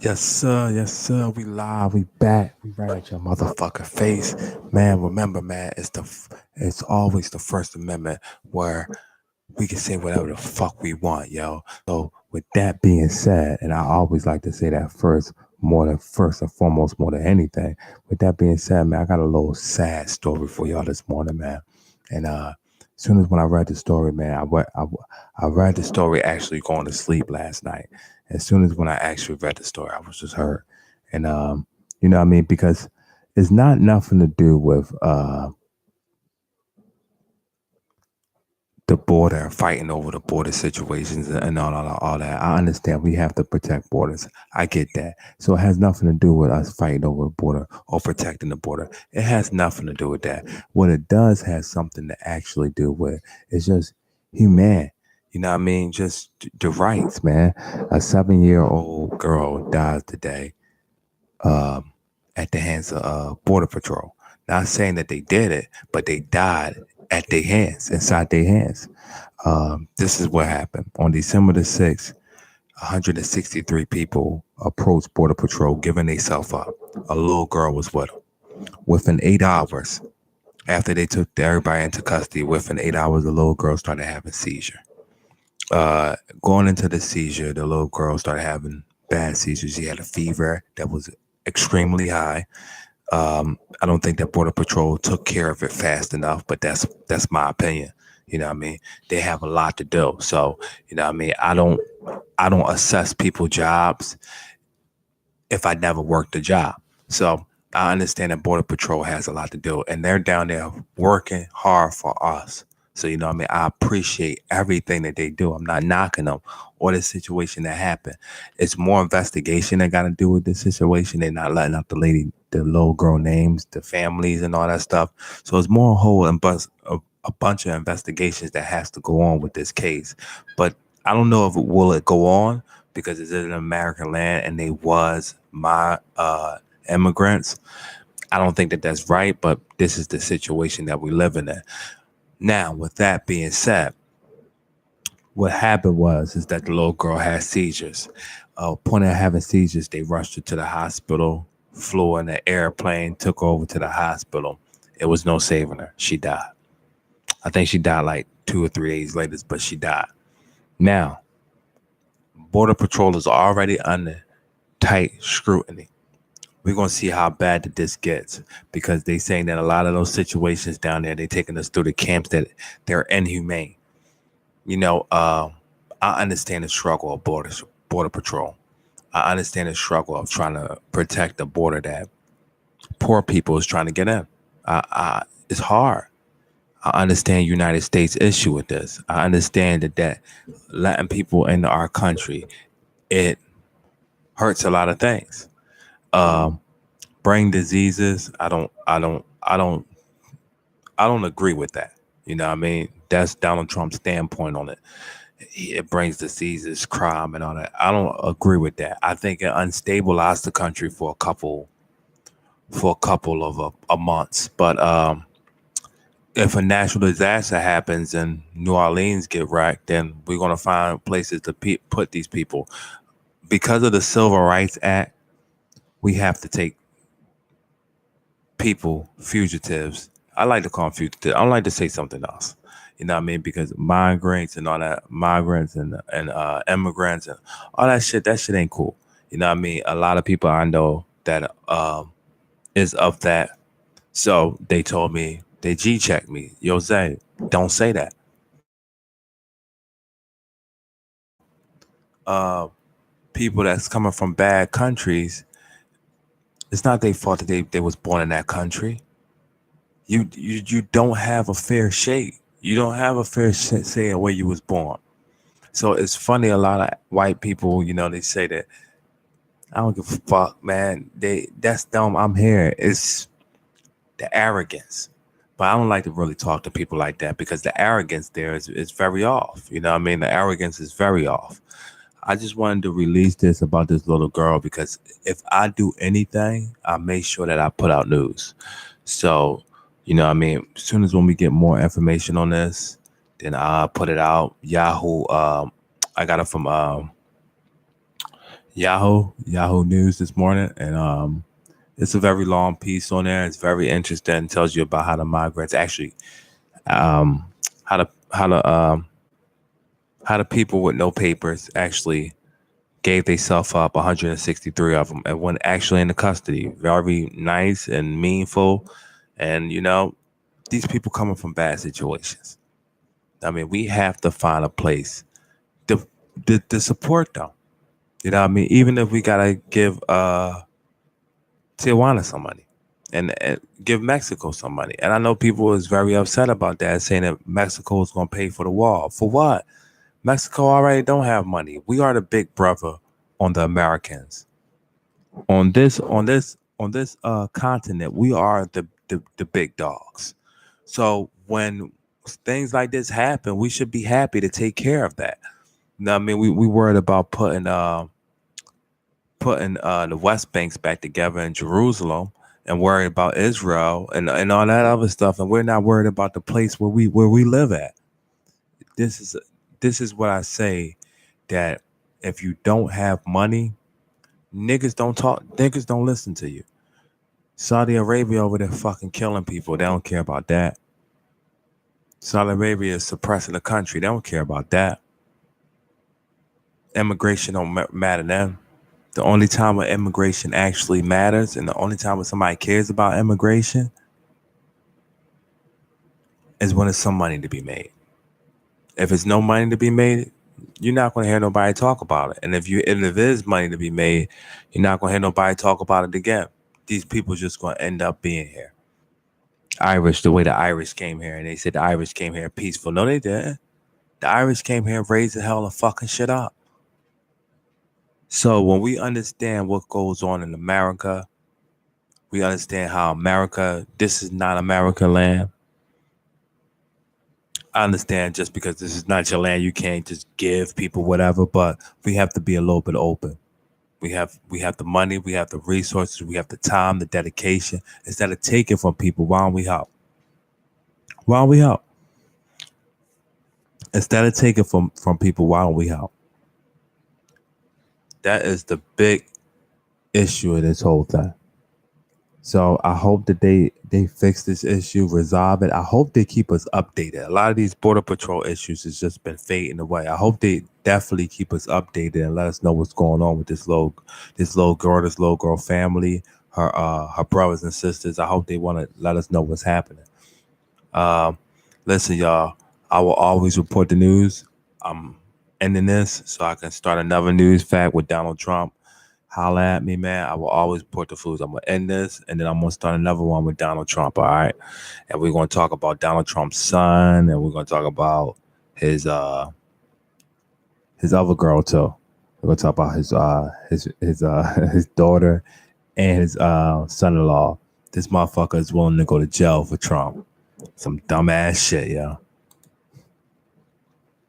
Yes, sir. We live. We back. We right at your motherfucking face, man. Remember, man, it's always the First Amendment where we can say whatever the fuck we want, yo. So with that being said, and I always like to say that first and foremost, more than anything. With that being said, man, I got a little sad story for y'all this morning, man. And as soon as when I read the story, man, I read the story actually going to sleep last night. As soon as when I actually read the story, I was just hurt. And you know what I mean? Because it's not nothing to do with the border and fighting over the border situations and all that. I understand we have to protect borders. I get that. So it has nothing to do with us fighting over the border or protecting the border. It has nothing to do with that. What it does has something to actually do with is just human. You know what I mean? Just the rights, man. A 7-year-old girl dies today um, at the hands of Border Patrol. Not saying that they did it, but they died at their hands, inside their hands. This is what happened. On December the 6th, 163 people approached Border Patrol giving themselves up. A little girl was with them. Within 8 hours, after they took everybody into custody, within 8 hours, the little girl started having seizure. Going into the seizure, the little girl started having bad seizures. She had a fever that was extremely high. I don't think that Border Patrol took care of it fast enough, but that's my opinion. You know what I mean? They have a lot to do. So, you know what I mean? I don't assess people's jobs if I never worked a job. So I understand that Border Patrol has a lot to do and they're down there working hard for us. So, you know what I mean? I appreciate everything that they do. I'm not knocking them or the situation that happened. It's more investigation that got to do with the situation. They're not letting out the little girl names, the families and all that stuff. So it's more a whole and a bunch of investigations that has to go on with this case. But I don't know if it go on because it's in an American land and they was my immigrants. I don't think that that's right, but this is the situation that we live in. Now, with that being said, what happened was is that the little girl had seizures. Upon her having seizures, they rushed her to the hospital, flew in the airplane, took her over to the hospital. It was no saving her. She died. I think she died like 2 or 3 days later, but she died. Now, Border Patrol is already under tight scrutiny. We're gonna see how bad that this gets because they saying that a lot of those situations down there, they taking us through the camps that they're inhumane. You know, I understand the struggle of border patrol. I understand the struggle of trying to protect the border that poor people is trying to get in. It's hard. I understand United States issue with this. I understand that letting people into our country, it hurts a lot of things. Um, Brain diseases. I don't agree with that. You know what I mean? That's Donald Trump's standpoint on it. It brings diseases, crime, and all that. I don't agree with that. I think it unstabilized the country for a couple of months. But if a natural disaster happens and New Orleans get wrecked, then we're gonna find places to put these people. Because of the Civil Rights Act, we have to take people, fugitives. I like to call them fugitives. I don't like to say something else. You know what I mean? Because migrants and all that, migrants and immigrants and all that shit ain't cool. You know what I mean? A lot of people I know that is of that. So they told me, they G checked me. Yo, Zay, don't say that. Uh, People that's coming from bad countries, it's not their fault that they was born in that country. You don't have a fair shake. You don't have a fair say in where you was born. So it's funny. A lot of white people, you know, they say that I don't give a fuck, man. That's dumb. I'm here. It's the arrogance. But I don't like to really talk to people like that because the arrogance there is very off. You know what I mean? The arrogance is very off. I just wanted to release this about this little girl because if I do anything, I make sure that I put out news. So, you know what I mean? As soon as when we get more information on this, then I'll put it out. Yahoo, I got it from Yahoo News this morning, and it's a very long piece on there. It's very interesting. It tells you about how the migrants actually, um, how the how the um, how the people with no papers actually gave themselves up, 163 of them, and went actually into custody. Very nice and meaningful, and these people coming from bad situations. I mean, we have to find a place to support them. You know what I mean? Even if we gotta give Tijuana some money and give Mexico some money. And I know people is very upset about that, saying that Mexico is gonna pay for the wall. For what? Mexico already don't have money. We are the big brother on the Americans. On this continent, we are the big dogs. So when things like this happen, we should be happy to take care of that. Now, I mean, we worried about putting the West Banks back together in Jerusalem and worried about Israel and all that other stuff, and we're not worried about the place where we live at. This is this is what I say, that if you don't have money, niggas don't talk, niggas don't listen to you. Saudi Arabia over there fucking killing people. They don't care about that. Saudi Arabia is suppressing the country. They don't care about that. Immigration don't matter to them. The only time when immigration actually matters and the only time when somebody cares about immigration is when there's some money to be made. If it's no money to be made, you're not going to hear nobody talk about it. And if there's money to be made, you're not going to hear nobody talk about it again. These people just going to end up being here. Irish, the way the Irish came here, and they said the Irish came here peaceful. No, they didn't. The Irish came here and raised the hell and fucking shit up. So when we understand what goes on in America, we understand how America, this is not America land. I understand just because this is not your land, you can't just give people whatever, but we have to be a little bit open. We have the money, we have the resources, we have the time, the dedication. Instead of taking from people, why don't we help? Why don't we help? Instead of taking from people, why don't we help? That is the big issue of this whole thing. So I hope that they fix this issue, resolve it. I hope they keep us updated. A lot of these border patrol issues has just been fading away. I hope they definitely keep us updated and let us know what's going on with this little girl family, her brothers and sisters. I hope they want to let us know what's happening. Listen, y'all, I will always report the news. I'm ending this so I can start another news fact with Donald Trump. Holla at me, man. I will always report the foods. I'm going to end this, and then I'm going to start another one with Donald Trump, all right? And we're going to talk about Donald Trump's son, and we're going to talk about his other girl, too. We're going to talk about his daughter and his son-in-law. This motherfucker is willing to go to jail for Trump. Some dumbass shit, yeah.